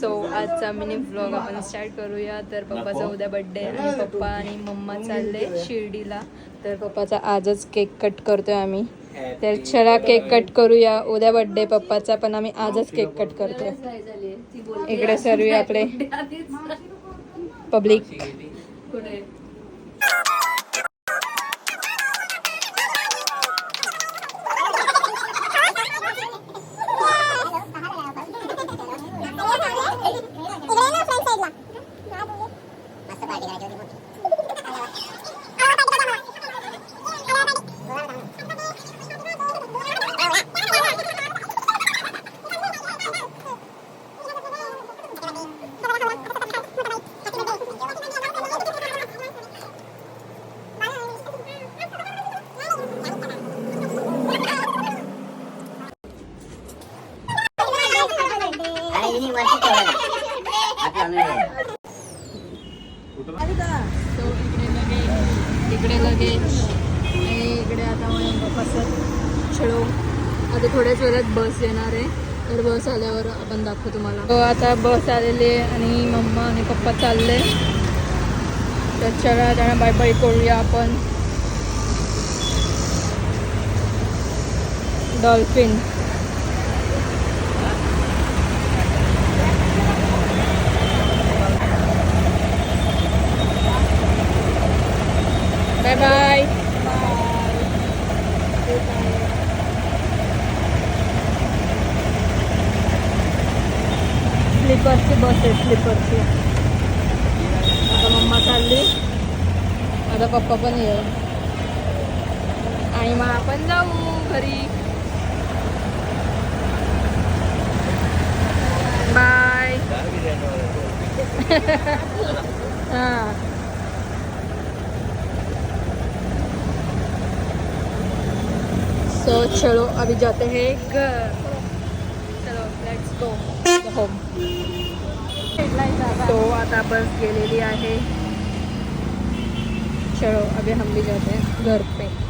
So आजचा mini vlog आपण start करूया. तर पप्पाचा उद्या बर्थडे आणि पप्पा आणि मम्मा चालले शिर्डीला. तर पप्पाचा आजच केक कट करतोय आम्ही. तर चला केक कट करूया. उद्या बर्थडे पप्पाचा पण आम्ही आजच केक कट करतोय. इकडे सर्व आपले पब्लिक. इकडे लगेच आणि इकडे आता छळो. आता थोड्याच वेळात बस येणार आहे. तर बस आल्यावर आपण दाखवू तुम्हाला. तो आता बस आलेली आहे आणि मम्मा आणि पप्पा चालले. तर चला त्यांना बाय बाय करूया आपण. Dolphin bye bye. स्लीपरची बस आहे, स्लीपरची. आता मम्मा चालली. आता पप्पा पण ये आणि मग आपण जाऊ घरी. बाय. हां तो चलो अभी जाते हैं घर. चलो लेट्स गो होम. तो आता बस गेलेली आहे. चलो अभी हम भी जाते हैं घर पे.